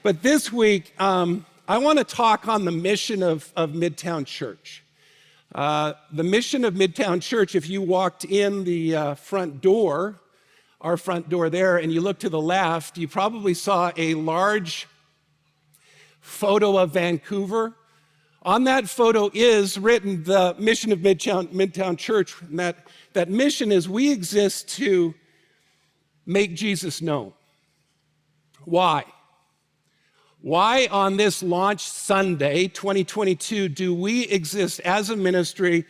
But this week, I want to talk on the mission of Midtown Church. The mission of Midtown Church, if you walked in the front door, our front door there, and you look to the left, you probably saw a large photo of Vancouver. On that photo is written the mission of Midtown Church, and that mission is we exist to make Jesus known. Why? Why on this launch Sunday, 2022, do we exist as a ministry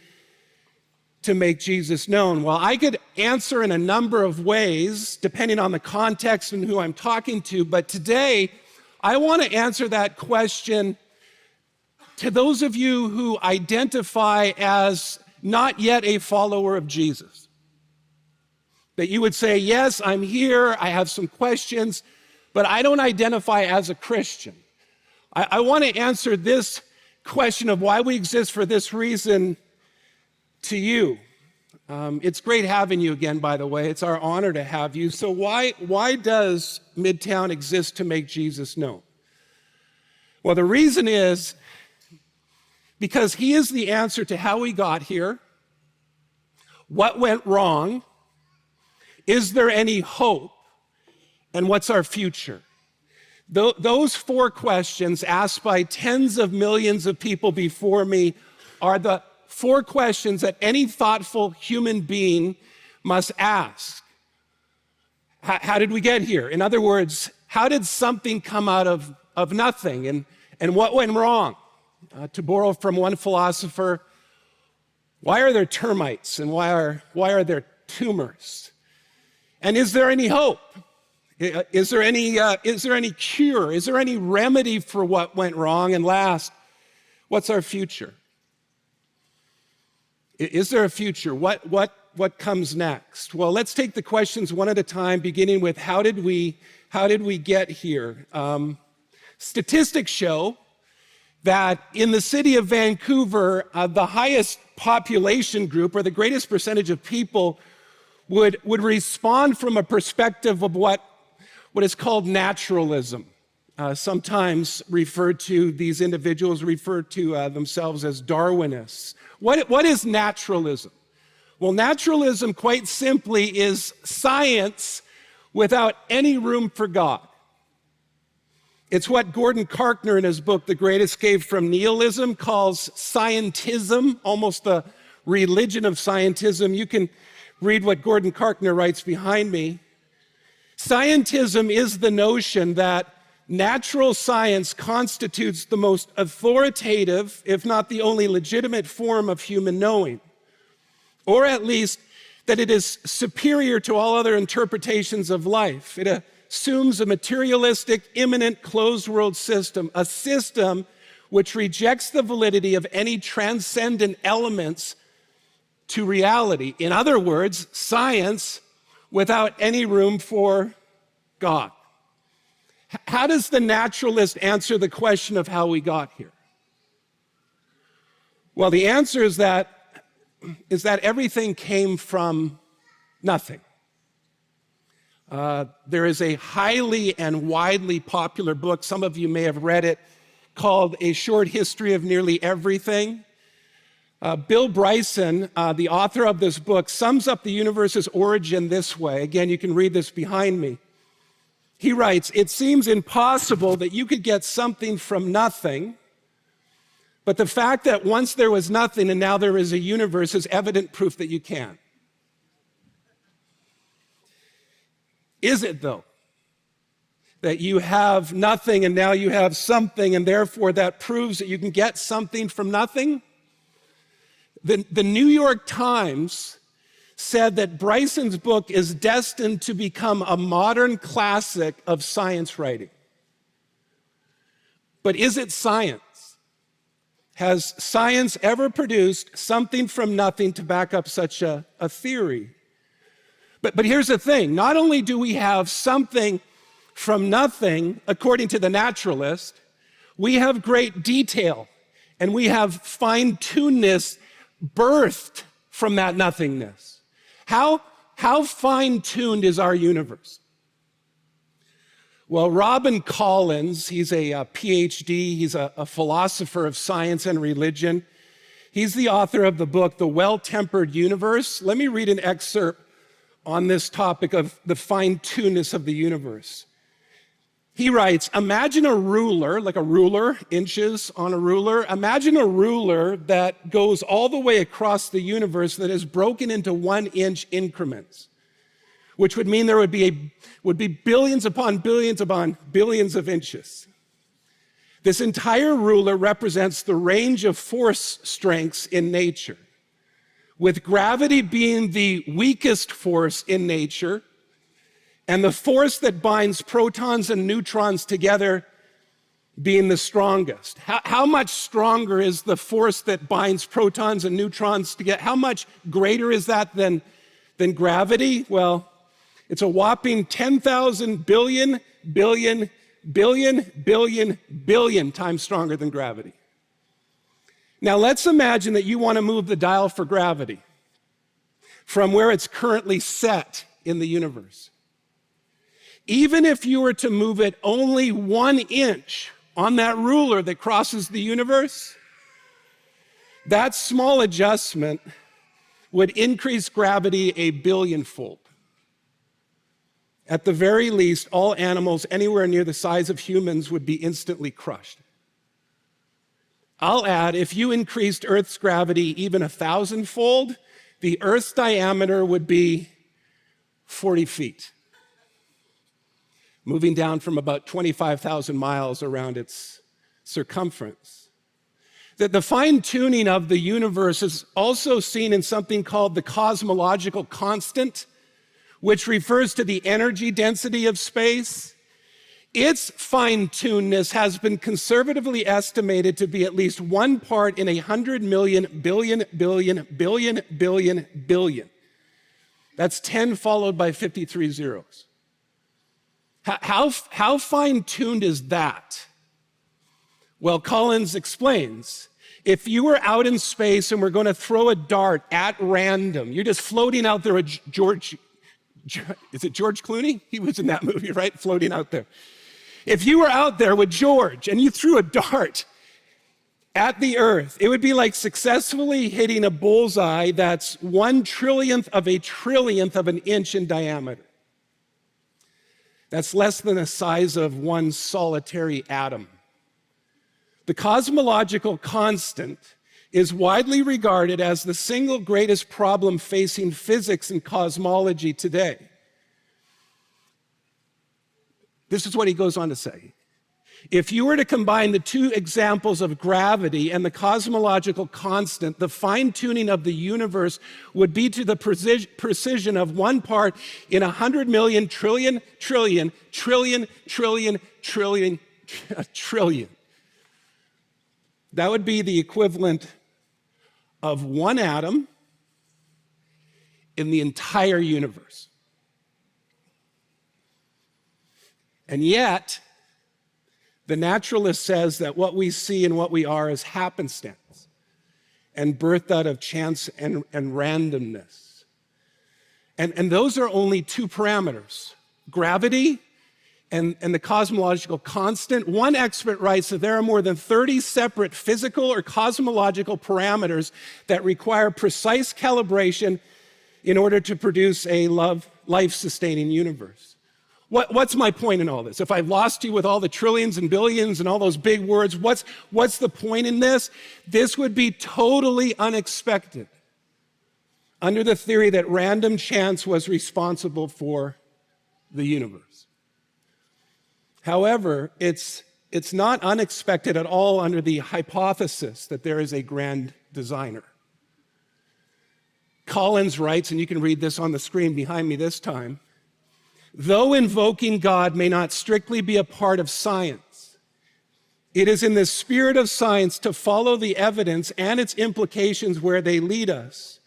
to make Jesus known? Well, I could answer in a number of ways, depending on the context and who I'm talking to, but today I want to answer that question to those of you who identify as not yet a follower of Jesus. That you would say, yes, I'm here, I have some questions, but I don't identify as a Christian. I want to answer this question of why we exist for this reason to you. It's great having you again, by the way. It's our honor to have you. So why does Midtown exist to make Jesus known? Well, the reason is because he is the answer to how we got here, what went wrong, is there any hope, and what's our future? Those four questions asked by tens of millions of people before me are the four questions that any thoughtful human being must ask. How did we get here? In other words, how did something come out of nothing? And what went wrong? To borrow from one philosopher, why are there termites and why are there tumors? And is there any hope? Is there any cure? Is there any remedy for what went wrong? And last, what's our future? Is there a future? What comes next? Well, let's take the questions one at a time, beginning with how did we get here? Statistics show that in the city of Vancouver, the highest population group or the greatest percentage of people would respond from a perspective of what is called naturalism. Sometimes these individuals refer to themselves as Darwinists. What is naturalism? Well, naturalism, quite simply, is science without any room for God. It's what Gordon Karkner in his book, The Great Escape from Nihilism, calls scientism, almost the religion of scientism. You can read what Gordon Karkner writes behind me. Scientism is the notion that natural science constitutes the most authoritative, if not the only legitimate form of human knowing, or at least that it is superior to all other interpretations of life. It assumes a materialistic, immanent, closed-world system, a system which rejects the validity of any transcendent elements to reality. In other words, science without any room for God. How does the naturalist answer the question of how we got here? Well, the answer is that everything came from nothing. There is a highly and widely popular book, some of you may have read it, called A Short History of Nearly Everything. Bill Bryson, the author of this book, sums up the universe's origin this way. Again, you can read this behind me. He writes, "It seems impossible that you could get something from nothing, but the fact that once there was nothing and now there is a universe is evident proof that you can." Is it, though, that you have nothing and now you have something, and therefore that proves that you can get something from nothing? The New York Times said that Bryson's book is destined to become a modern classic of science writing. But is it science? Has science ever produced something from nothing to back up such a theory? But here's the thing. Not only do we have something from nothing, according to the naturalist, we have great detail and we have fine-tunedness birthed from that nothingness. How fine-tuned is our universe? Well, Robin Collins, he's a PhD, he's a philosopher of science and religion. He's the author of the book, The Well-Tempered Universe. Let me read an excerpt on this topic of the fine-tunedness of the universe. He writes, imagine a ruler, like a ruler, inches on a ruler. Imagine a ruler that goes all the way across the universe that is broken into 1-inch increments, which would mean there would be billions upon billions of inches. This entire ruler represents the range of force strengths in nature, with gravity being the weakest force in nature, and the force that binds protons and neutrons together being the strongest. How much stronger is the force that binds protons and neutrons together? How much greater is that than gravity? Well, it's a whopping 10,000 billion times stronger than gravity. Now let's imagine that you want to move the dial for gravity from where it's currently set in the universe. Even if you were to move it only 1 inch on that ruler that crosses the universe, that small adjustment would increase gravity a billionfold. At the very least, all animals anywhere near the size of humans would be instantly crushed. I'll add, if you increased Earth's gravity even 1,000-fold, the Earth's diameter would be 40 feet, moving down from about 25,000 miles around its circumference. The fine-tuning of the universe is also seen in something called the cosmological constant, which refers to the energy density of space. Its fine-tunedness has been conservatively estimated to be at least 1 part in 100 million billion. That's 10 followed by 53 zeros. How fine-tuned is that? Well, Collins explains, if you were out in space and we're going to throw a dart at random, you're just floating out there with is it George Clooney? He was in that movie, right? Floating out there. If you were out there with George and you threw a dart at the Earth, it would be like successfully hitting a bullseye that's 1/1,000,000,000 of an inch in diameter. That's less than the size of one solitary atom. The cosmological constant is widely regarded as the single greatest problem facing physics and cosmology today. This is what he goes on to say. If you were to combine the two examples of gravity and the cosmological constant, the fine-tuning of the universe would be to the precision of 1 part in 100 million trillion. That would be the equivalent of 1 atom in the entire universe. And yet, the naturalist says that what we see and what we are is happenstance and birthed out of chance and randomness. And those are only 2 parameters, gravity and the cosmological constant. One expert writes that there are more than 30 separate physical or cosmological parameters that require precise calibration in order to produce a life-sustaining universe. What's my point in all this? If I've lost you with all the trillions and billions and all those big words, what's the point in this? This would be totally unexpected under the theory that random chance was responsible for the universe. However, it's not unexpected at all under the hypothesis that there is a grand designer. Collins writes, and you can read this on the screen behind me this time, though invoking God may not strictly be a part of science, it is in the spirit of science to follow the evidence and its implications where they lead us.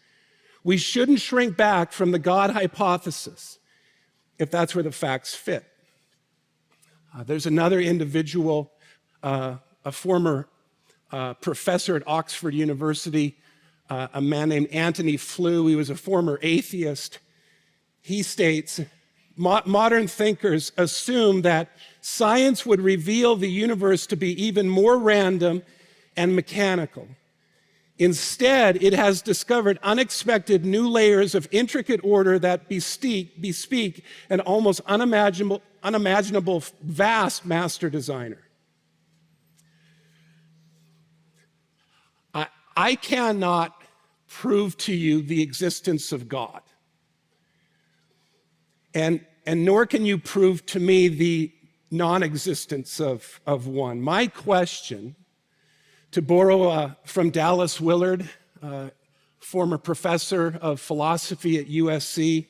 We shouldn't shrink back from the God hypothesis if that's where the facts fit. There's another individual, a former professor at Oxford University, a man named Anthony Flew. He was a former atheist. He states, modern thinkers assume that science would reveal the universe to be even more random and mechanical. Instead, it has discovered unexpected new layers of intricate order that bespeak an almost unimaginable vast master designer. I cannot prove to you the existence of God. And nor can you prove to me the non-existence of one. My question, to borrow from Dallas Willard, former professor of philosophy at USC,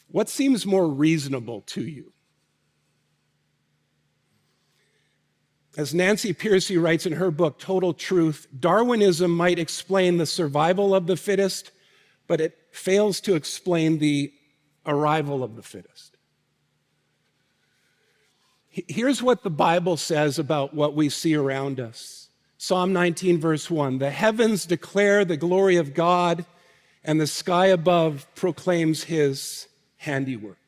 what seems more reasonable to you? As Nancy Pearcey writes in her book, Total Truth, Darwinism might explain the survival of the fittest, but it fails to explain the arrival of the fittest. Here's what the Bible says about what we see around us. Psalm 19, verse 1, the heavens declare the glory of God, and the sky above proclaims his handiwork.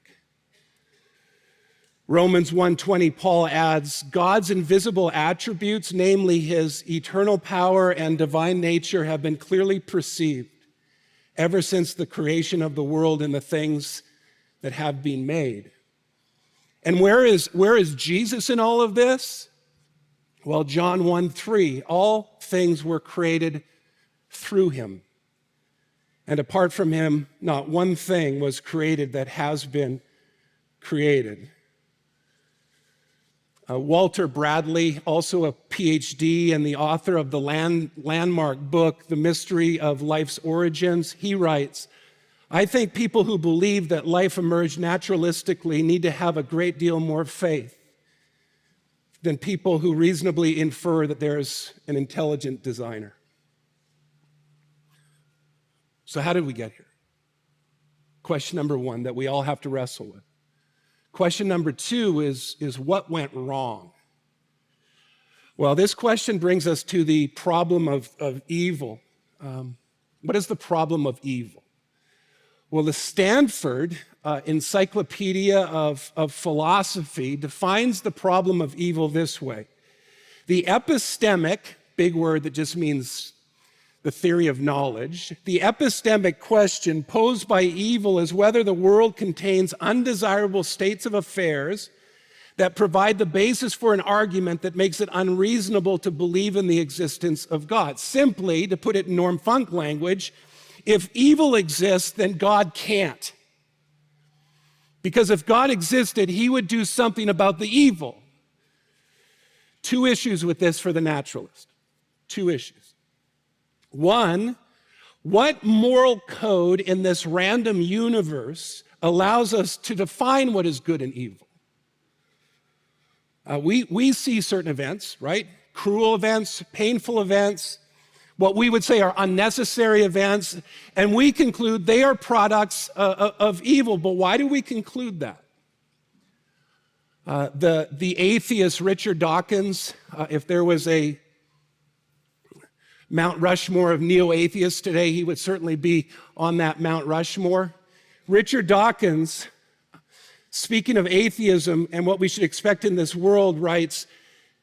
Romans 1:20, Paul adds, God's invisible attributes, namely his eternal power and divine nature, have been clearly perceived ever since the creation of the world and the things that have been made. And where is Jesus in all of this? Well, John 1:3, all things were created through him. And apart from him, not one thing was created that has been created. Walter Bradley, also a PhD and the author of the landmark book, The Mystery of Life's Origins, he writes, I think people who believe that life emerged naturalistically need to have a great deal more faith than people who reasonably infer that there's an intelligent designer. So how did we get here? Question number one that we all have to wrestle with. Question number two is what went wrong? Well, this question brings us to the problem of evil. What is the problem of evil? Well, the Stanford Encyclopedia of Philosophy defines the problem of evil this way. The epistemic, big word that just means the theory of knowledge, the epistemic question posed by evil is whether the world contains undesirable states of affairs that provide the basis for an argument that makes it unreasonable to believe in the existence of God. Simply, to put it in Norm Funk language, if evil exists, then God can't. Because if God existed, he would do something about the evil. Two issues with this for the naturalist. Two issues. One, what moral code in this random universe allows us to define what is good and evil? We see certain events, right? Cruel events, painful events, what we would say are unnecessary events, and we conclude they are products of evil. But why do we conclude that? The atheist Richard Dawkins, if there was a Mount Rushmore of neo-atheists today, he would certainly be on that Mount Rushmore. Richard Dawkins, speaking of atheism and what we should expect in this world, writes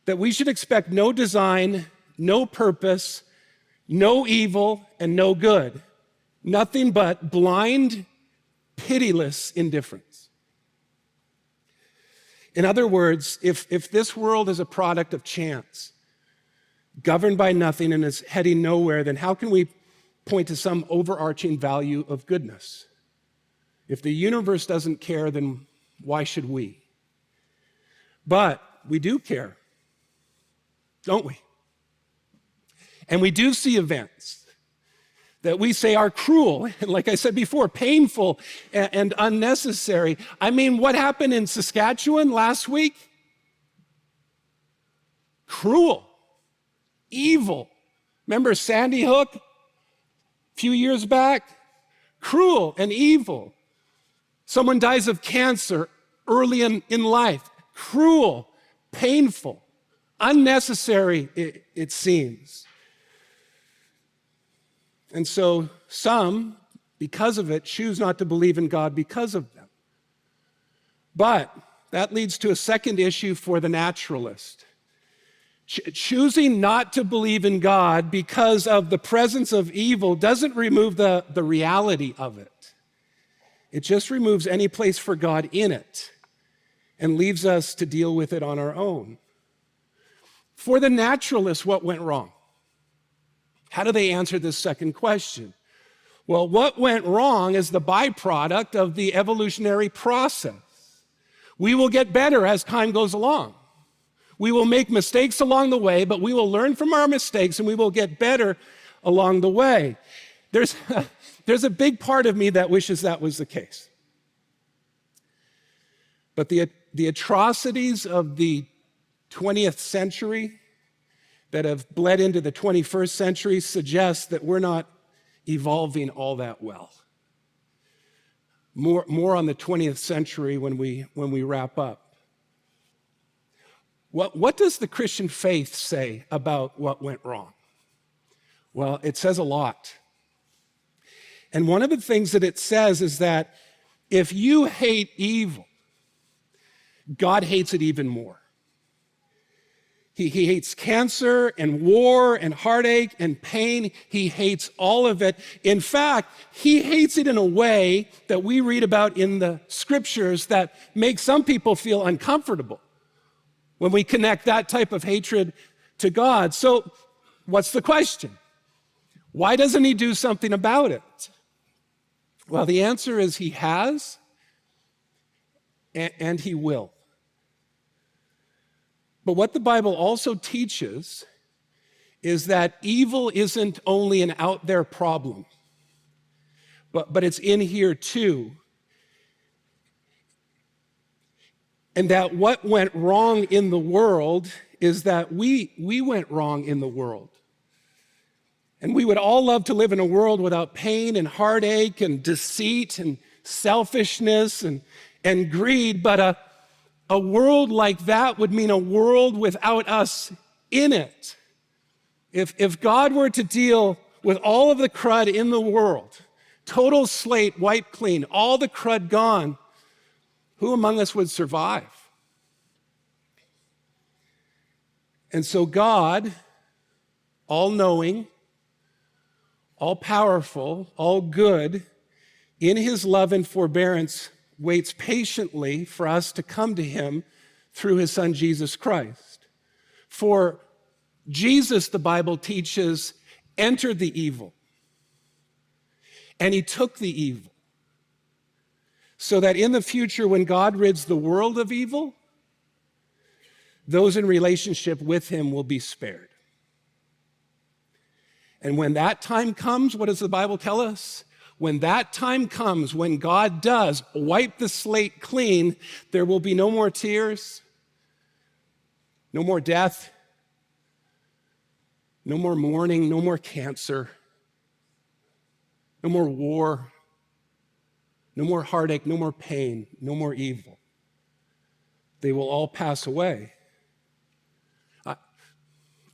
that we should expect no design, no purpose, no evil, and no good. Nothing but blind, pitiless indifference. In other words, if this world is a product of chance, governed by nothing and is heading nowhere, then how can we point to some overarching value of goodness? If the universe doesn't care, then why should we? But we do care, don't we? And we do see events that we say are cruel, and like I said before, painful and unnecessary. I mean, what happened in Saskatchewan last week? Cruel. Evil. Remember Sandy Hook a few years back? Cruel and evil. Someone dies of cancer early in life. Cruel, painful, unnecessary, it seems. And so some, because of it, choose not to believe in God because of them. But that leads to a second issue for the naturalist. Choosing not to believe in God because of the presence of evil doesn't remove the reality of it. It just removes any place for God in it and leaves us to deal with it on our own. For the naturalist, what went wrong? How do they answer this second question? Well, what went wrong is the byproduct of the evolutionary process. We will get better as time goes along. We will make mistakes along the way, but we will learn from our mistakes and we will get better along the way. There's a big part of me that wishes that was the case. But the atrocities of the 20th century that have bled into the 21st century suggest that we're not evolving all that well. More on the 20th century when we wrap up. What does the Christian faith say about what went wrong? Well, it says a lot. And one of the things that it says is that if you hate evil, God hates it even more. He hates cancer and war and heartache and pain. He hates all of it. In fact, he hates it in a way that we read about in the scriptures that makes some people feel uncomfortable when we connect that type of hatred to God. So what's the question? Why doesn't he do something about it? Well, the answer is he has and he will. But what the Bible also teaches is that evil isn't only an out there problem, but it's in here too. And that what went wrong in the world is that we went wrong in the world. And we would all love to live in a world without pain and heartache and deceit and selfishness and greed, but a world like that would mean a world without us in it. If God were to deal with all of the crud in the world, total slate wiped clean, all the crud gone, who among us would survive? And so God, all-knowing, all-powerful, all-good, in his love and forbearance, waits patiently for us to come to him through his son, Jesus Christ. For Jesus, the Bible teaches, entered the evil, and he took the evil, so that in the future, when God rids the world of evil, those in relationship with him will be spared. And when that time comes, what does the Bible tell us? When that time comes, when God does wipe the slate clean, there will be no more tears, no more death, no more mourning, no more cancer, no more war, no more heartache, no more pain, no more evil. They will all pass away.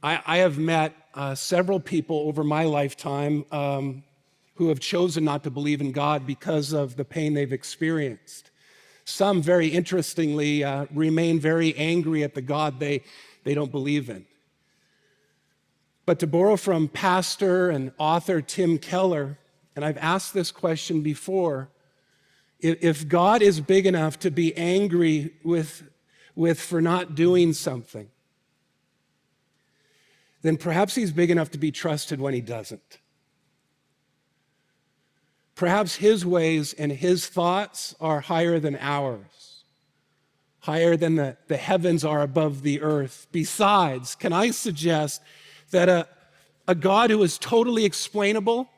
I have met several people over my lifetime who have chosen not to believe in God because of the pain they've experienced. Some, very interestingly, remain very angry at the God they don't believe in. But to borrow from pastor and author Tim Keller, and I've asked this question before, if God is big enough to be angry with for not doing something, then perhaps he's big enough to be trusted when he doesn't. Perhaps his ways and his thoughts are higher than ours, higher than the heavens are above the earth. Besides, can I suggest that a God who is totally explainable,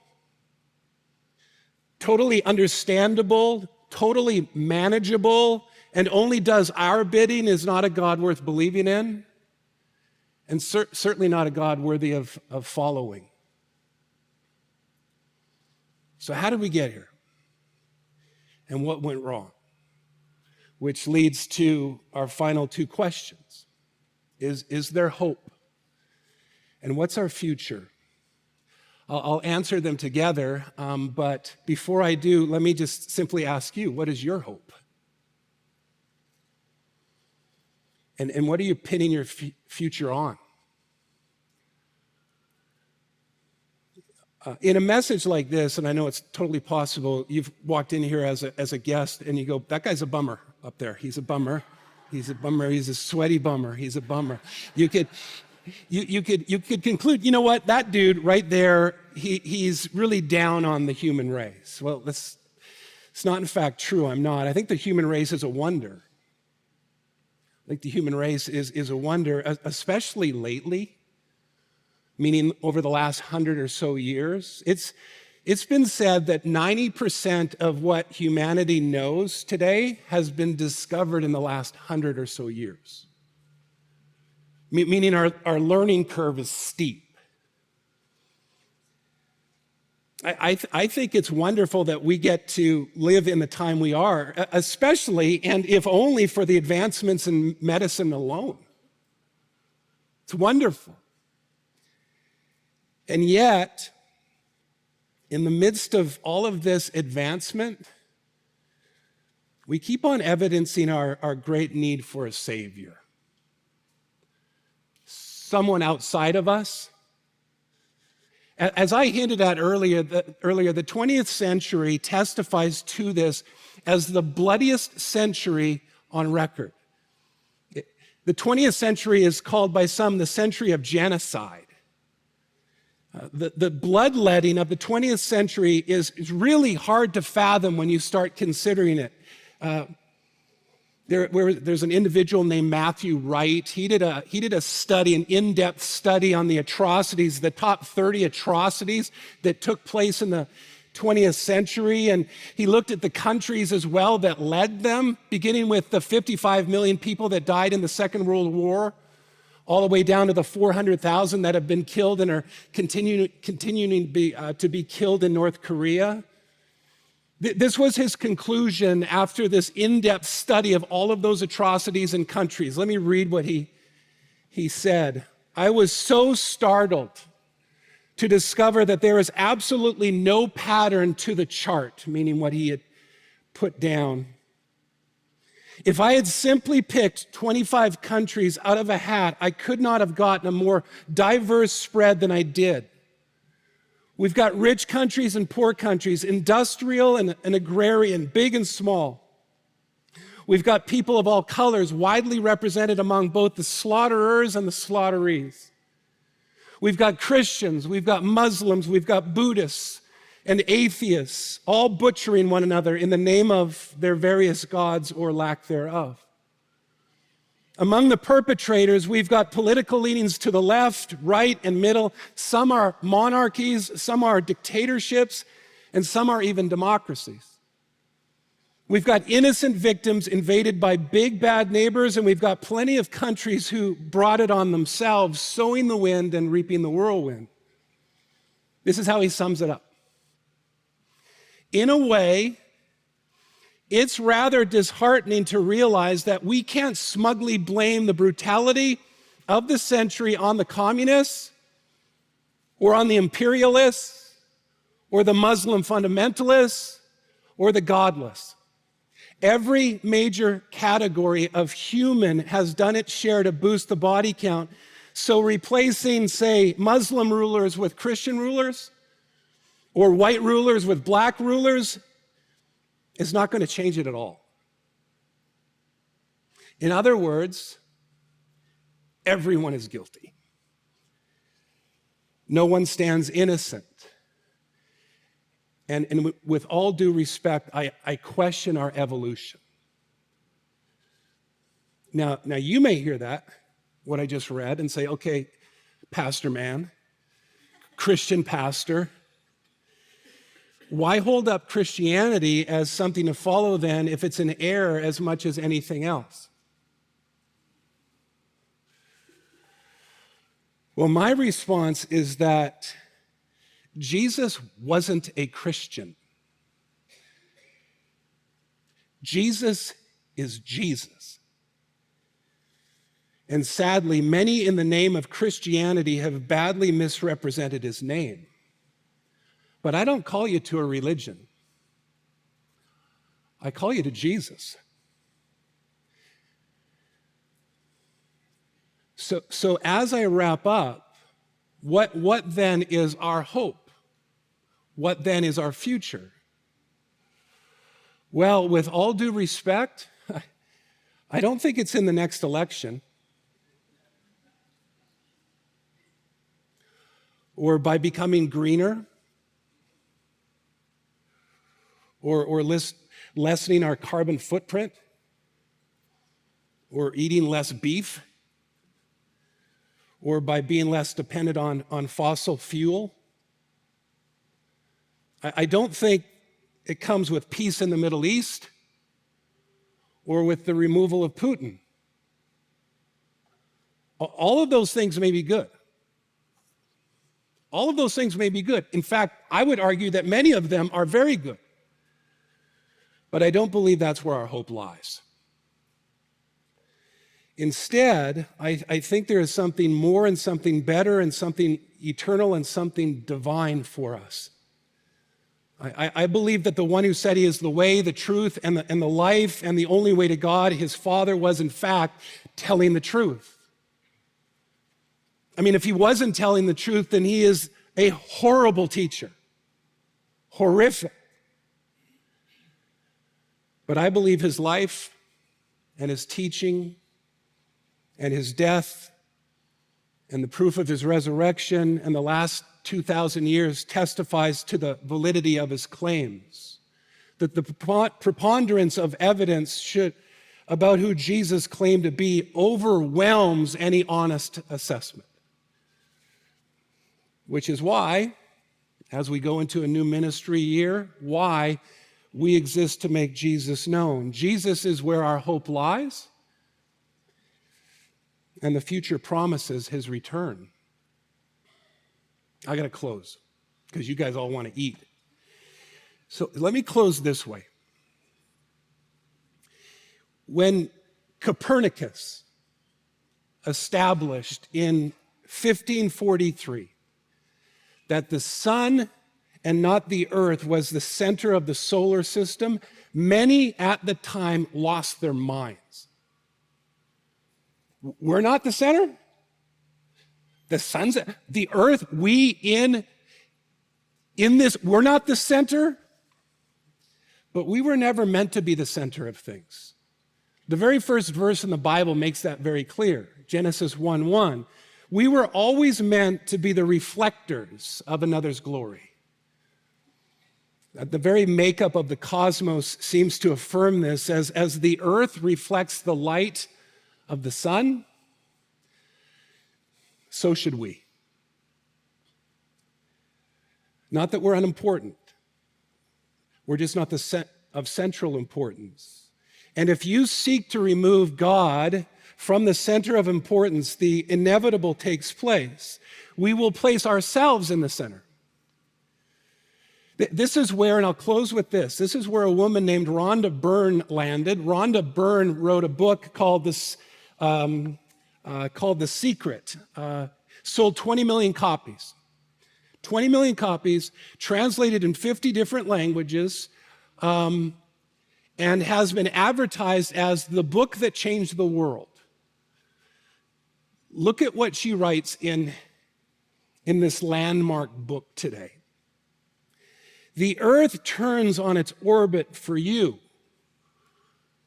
totally understandable, totally manageable, and only does our bidding is not a God worth believing in, and certainly not a God worthy of following. So how did we get here? And what went wrong? Which leads to our final two questions. Is there hope? And what's our future? I'll answer them together, but before I do, let me just simply ask you, what is your hope? And what are you pinning your future on? In a message like this, and I know it's totally possible, you've walked in here as a guest and you go, that guy's a bummer up there. He's a bummer. He's a bummer. He's a sweaty bummer. He's a bummer. You could conclude, you know what, that dude right there, he's really down on the human race. Well, it's not in fact true. I'm not. I think the human race is a wonder. I think the human race is a wonder, especially lately. Meaning over the last 100 or so years. It's been said that 90% of what humanity knows today has been discovered in the last 100 or so years. Meaning our learning curve is steep. I think it's wonderful that we get to live in the time we are, especially, and if only for the advancements in medicine alone. It's wonderful. And yet, in the midst of all of this advancement, we keep on evidencing our great need for a Savior. Someone outside of us. As I hinted at earlier, the 20th century testifies to this as the bloodiest century on record. The 20th century is called by some the century of genocide. The bloodletting of the 20th century is really hard to fathom when you start considering it. There's an individual named Matthew Wright. He did a study, an in-depth study on the atrocities, the top 30 atrocities that took place in the 20th century. And he looked at the countries as well that led them, beginning with the 55 million people that died in the Second World War, all the way down to the 400,000 that have been killed and are continuing to be killed in North Korea. This was his conclusion after this in-depth study of all of those atrocities and countries. Let me read what he said. I was so startled to discover that there is absolutely no pattern to the chart, meaning what he had put down. If I had simply picked 25 countries out of a hat, I could not have gotten a more diverse spread than I did. We've got rich countries and poor countries, industrial and agrarian, big and small. We've got people of all colors widely represented among both the slaughterers and the slaughterees. We've got Christians, we've got Muslims, we've got Buddhists and atheists, all butchering one another in the name of their various gods or lack thereof. Among the perpetrators, we've got political leanings to the left, right, and middle. Some are monarchies, some are dictatorships, and some are even democracies. We've got innocent victims invaded by big bad neighbors, and we've got plenty of countries who brought it on themselves, sowing the wind and reaping the whirlwind. This is how he sums it up. In a way, it's rather disheartening to realize that we can't smugly blame the brutality of the century on the communists or on the imperialists or the Muslim fundamentalists or the godless. Every major category of human has done its share to boost the body count. So replacing, say, Muslim rulers with Christian rulers or white rulers with black rulers is not going to change it at all. In other words, everyone is guilty. No one stands innocent. And with all due respect, I question our evolution. Now you may hear that, what I just read, and say, okay, pastor man, Christian pastor, why hold up Christianity as something to follow then if it's an error as much as anything else? Well, my response is that Jesus wasn't a Christian. Jesus is Jesus. And sadly, many in the name of Christianity have badly misrepresented his name. But I don't call you to a religion. I call you to Jesus. So as I wrap up, what then is our hope? What then is our future? Well, with all due respect, I don't think it's in the next election or by becoming greener or lessening our carbon footprint or eating less beef or by being less dependent on fossil fuel. I don't think it comes with peace in the Middle East or with the removal of Putin. All of those things may be good. All of those things may be good. In fact, I would argue that many of them are very good. But I don't believe that's where our hope lies. Instead, I think there is something more and something better and something eternal and something divine for us. I believe that the one who said he is the way, the truth, and the life, and the only way to God, his Father, was in fact telling the truth. I mean, if he wasn't telling the truth, then he is a horrible teacher. Horrific. But I believe his life and his teaching and his death and the proof of his resurrection and the last 2,000 years testifies to the validity of his claims. That the preponderance of evidence about who Jesus claimed to be overwhelms any honest assessment. Which is why, as we go into a new ministry year, why we exist to make Jesus known. Jesus is where our hope lies, and the future promises his return. I got to close because you guys all want to eat. So let me close this way. When Copernicus established in 1543 that the sun and not the earth was the center of the solar system, many at the time lost their minds. We're not the center. The sun's, the earth, we in this, we're not the center, but we were never meant to be the center of things. The very first verse in the Bible makes that very clear. Genesis 1:1. We were always meant to be the reflectors of another's glory. The very makeup of the cosmos seems to affirm this. As the earth reflects the light of the sun, so should we. Not that we're unimportant. We're just not of central importance. And if you seek to remove God from the center of importance, the inevitable takes place. We will place ourselves in the center. This is where, and I'll close with this is where a woman named Rhonda Byrne landed. Rhonda Byrne wrote a book called The Secret. Sold 20 million copies. 20 million copies, translated in 50 different languages, and has been advertised as the book that changed the world. Look at what she writes in this landmark book today. The earth turns on its orbit for you,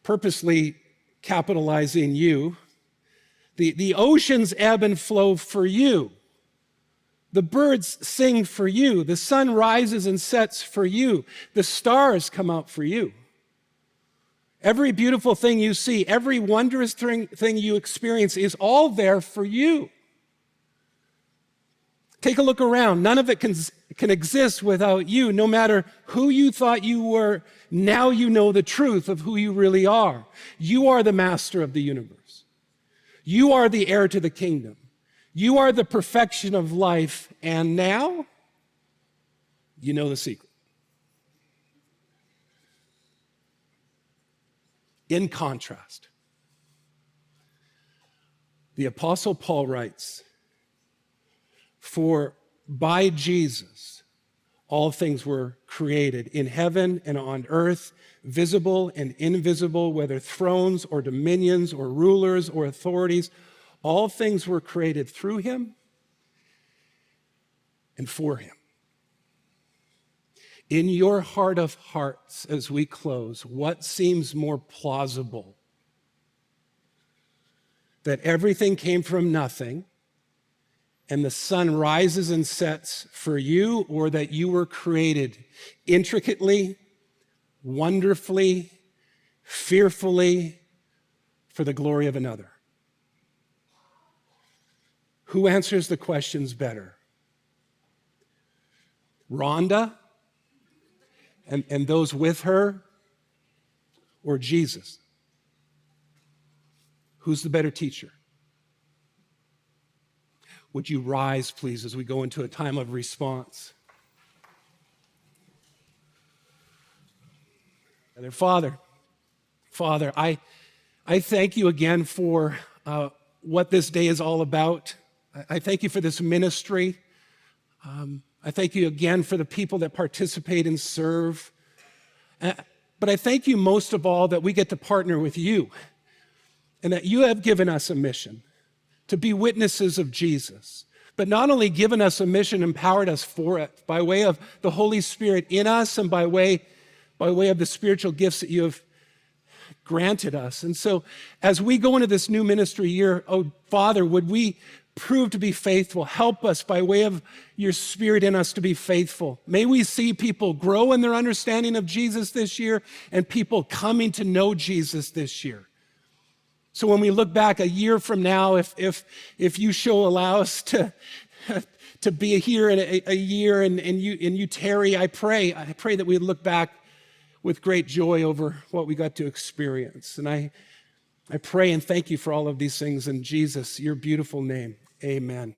purposely capitalizing you. The oceans ebb and flow for you. The birds sing for you. The sun rises and sets for you. The stars come out for you. Every beautiful thing you see, every wondrous thing you experience is all there for you. Take a look around. None of it can exist without you. No matter who you thought you were, now you know the truth of who you really are. You are the master of the universe. You are the heir to the kingdom. You are the perfection of life. And now, you know the secret. In contrast, the Apostle Paul writes, "For by Jesus all things were created, in heaven and on earth, visible and invisible, whether thrones or dominions or rulers or authorities. All things were created through him and for him. In your heart of hearts, as we close, what seems more plausible? That everything came from nothing, and the sun rises and sets for you, or that you were created intricately, wonderfully, fearfully for the glory of another? Who answers the questions better? Rhonda and those with her, or Jesus? Who's the better teacher? Would you rise, please, as we go into a time of response? Father, I thank you again for what this day is all about. I thank you for this ministry. I thank you again for the people that participate and serve. But I thank you most of all that we get to partner with you and that you have given us a mission to be witnesses of Jesus, but not only given us a mission, empowered us for it by way of the Holy Spirit in us and by way of the spiritual gifts that you have granted us. And so as we go into this new ministry year, oh Father, would we prove to be faithful? Help us by way of your Spirit in us to be faithful. May we see people grow in their understanding of Jesus this year and people coming to know Jesus this year. So when we look back a year from now, if you allow us to be here in a year and you tarry, I pray that we look back with great joy over what we got to experience. And I pray and thank you for all of these things in Jesus, your beautiful name. Amen.